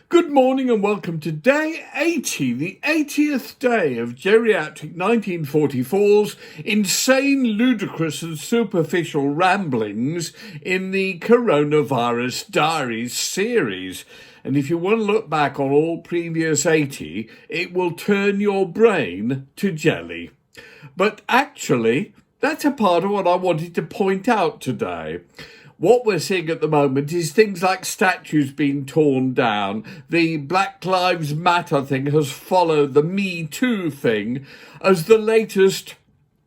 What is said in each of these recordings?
Good morning and welcome to Day 80, the 80th day of geriatric 1944's insane, ludicrous and superficial ramblings in the Coronavirus Diaries series. And if you want to look back on all previous 80, it will turn your brain to jelly. But actually, that's a part of what I wanted to point out today. What we're seeing at the moment is things like statues being torn down. The Black Lives Matter thing has followed the Me Too thing as the latest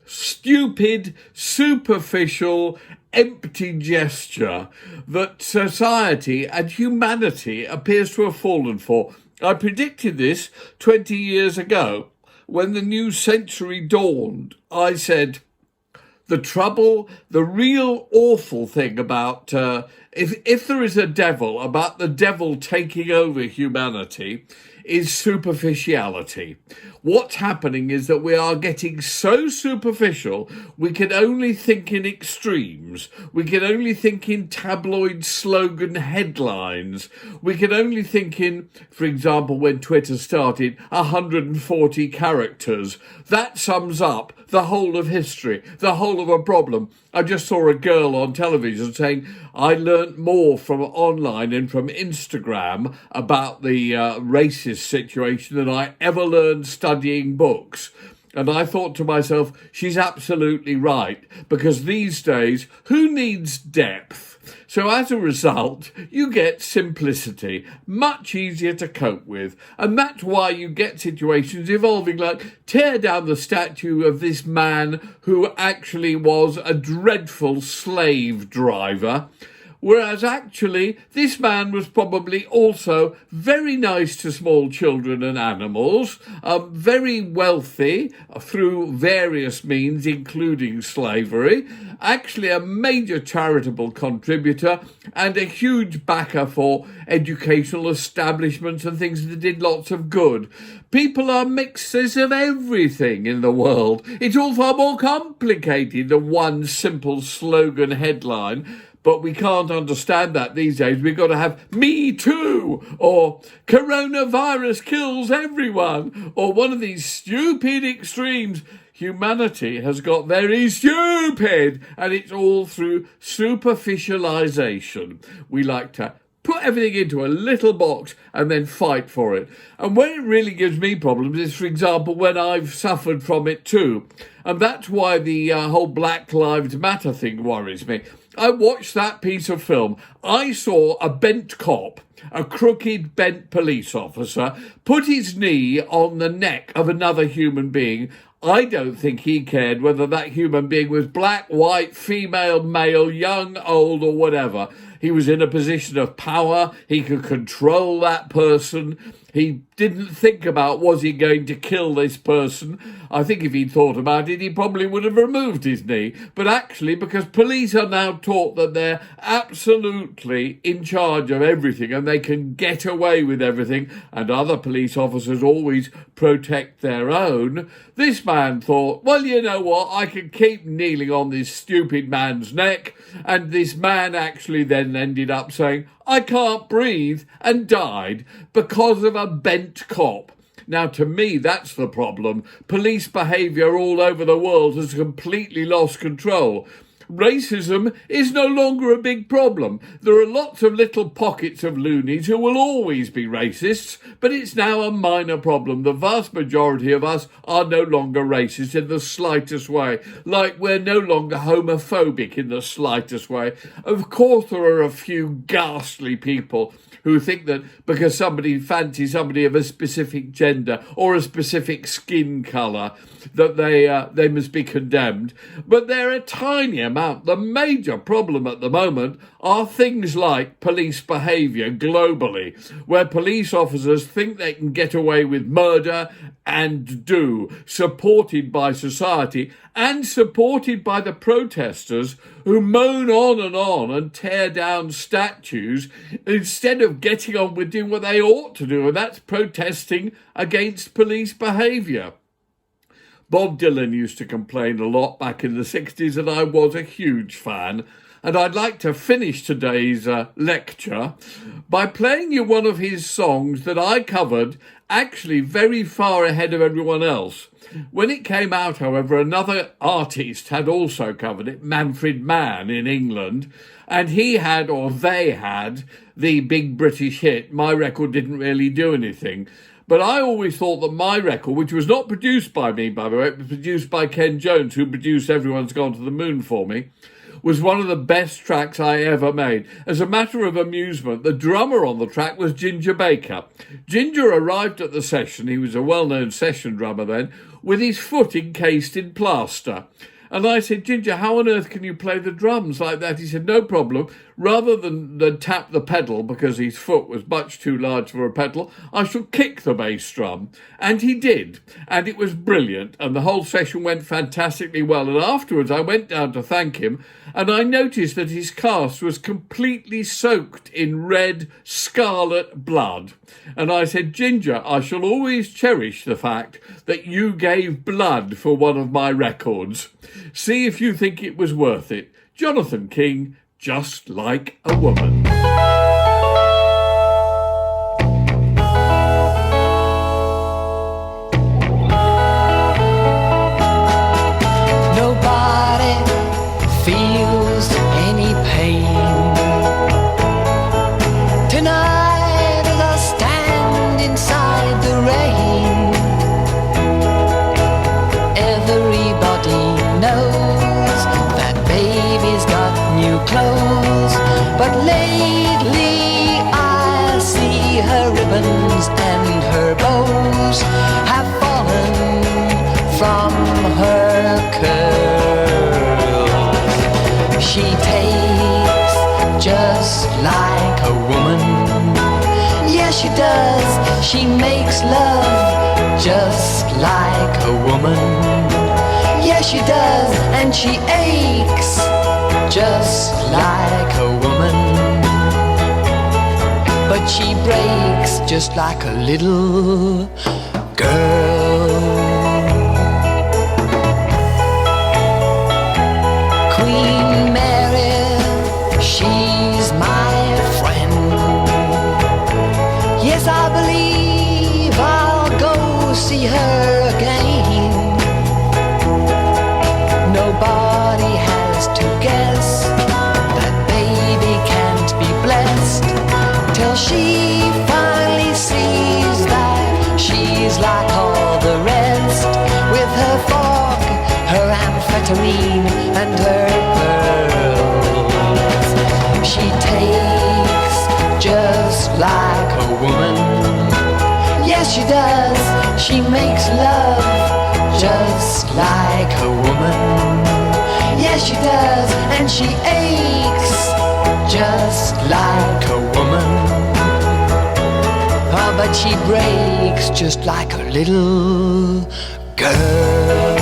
stupid, superficial, empty gesture that society and humanity appears to have fallen for. I predicted this 20 years ago. When the new century dawned, I said, the real awful thing about, if there is a devil, about the devil taking over humanity, is superficiality. What's happening is that we are getting so superficial, we can only think in extremes. We can only think in tabloid slogan headlines. We can only think in, for example, when Twitter started, 140 characters. That sums up the whole of history, the whole of a problem. I just saw a girl on television saying, I learnt more from online and from Instagram about the racist situation than I ever learned studying books. And I thought to myself, she's absolutely right, because these days, who needs depth? So as a result, you get simplicity, much easier to cope with. And that's why you get situations evolving like tear down the statue of this man who actually was a dreadful slave driver. Whereas actually, this man was probably also very nice to small children and animals, very wealthy through various means, including slavery, actually a major charitable contributor and a huge backer for educational establishments and things that did lots of good. People are mixes of everything in the world. It's all far more complicated than one simple slogan headline. But we can't understand that these days. We've got to have Me Too or Coronavirus kills everyone or one of these stupid extremes. Humanity has got very stupid, and it's all through superficialization. We like to put everything into a little box and then fight for it. And where it really gives me problems is, for example, when I've suffered from it too. And that's why the whole Black Lives Matter thing worries me. I watched that piece of film. I saw a bent cop, a crooked, bent police officer, put his knee on the neck of another human being. I don't think he cared whether that human being was black, white, female, male, young, old, or whatever. He was in a position of power. He could control that person. He didn't think about, was he going to kill this person? I think if he'd thought about it, he probably would have removed his knee. But actually, because police are now taught that they're absolutely in charge of everything and they can get away with everything, and other police officers always protect their own, this man thought, well, you know what, I can keep kneeling on this stupid man's neck. And this man actually then ended up saying, I can't breathe, and died because of a bent cop. Now, to me, that's the problem. Police behaviour all over the world has completely lost control. Racism is no longer a big problem. There are lots of little pockets of loonies who will always be racists, but it's now a minor problem. The vast majority of us are no longer racist in the slightest way, like we're no longer homophobic in the slightest way. Of course, there are a few ghastly people who think that because somebody fancies somebody of a specific gender or a specific skin colour, that they must be condemned. But they're a tiny amount. The major problem at the moment are things like police behaviour globally, where police officers think they can get away with murder and do, supported by society and supported by the protesters who moan on and tear down statues instead of getting on with doing what they ought to do, and that's protesting against police behaviour. Bob Dylan used to complain a lot back in the 60s, and I was a huge fan. And I'd like to finish today's lecture by playing you one of his songs that I covered actually very far ahead of everyone else. When it came out, however, another artist had also covered it, Manfred Mann in England, and he had, or they had, the big British hit. My record didn't really do anything. But I always thought that my record, which was not produced by me, by the way, it was produced by Ken Jones, who produced Everyone's Gone to the Moon for me, was one of the best tracks I ever made. As a matter of amusement, the drummer on the track was Ginger Baker. Ginger arrived at the session, he was a well-known session drummer then, with his foot encased in plaster. And I said, Ginger, how on earth can you play the drums like that? He said, no problem. Rather than tap the pedal, because his foot was much too large for a pedal, I shall kick the bass drum. And he did. And it was brilliant. And the whole session went fantastically well. And afterwards, I went down to thank him, and I noticed that his cast was completely soaked in red scarlet blood. And I said, Ginger, I shall always cherish the fact that you gave blood for one of my records. See if you think it was worth it. Jonathan King, Just Like a Woman. Nobody feels any pain tonight as I stand inside the rain. Everybody knows that baby's got new clothes, but lately I see her ribbons and her bows have fallen from her curls. She takes just like a woman. Yes, she does. She makes love just like a woman. Yes, she does. And she aches just like a woman. But she breaks just like a little girl. Queen Mary, she's my friend. Yes, I believe I'll go see her again. Nobody has to guess that baby can't be blessed till she finally sees that she's like all the rest, with her fork, her amphetamine, and her pearls. She takes just like a woman. Yes, she does. She makes love just like a woman. Yes, she does. And she aches just like a woman. Oh, but she breaks just like a little girl.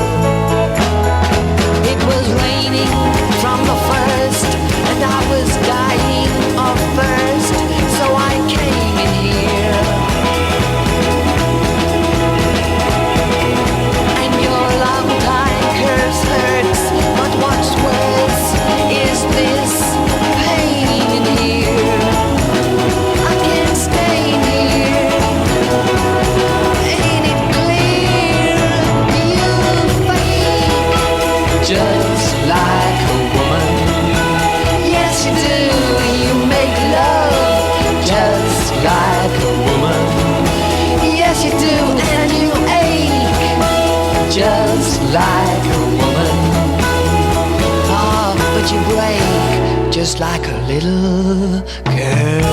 It was raining from the first, and I was dying of thirst, so I came in here. And your long-time curse hurts, but what's worse is this pain in here. I can't stay here. Ain't it clear? You fake just like a woman. Yes, you do. You make love just like a woman. Yes, you do. And you ache just like a woman. Oh, but you break just like a little girl.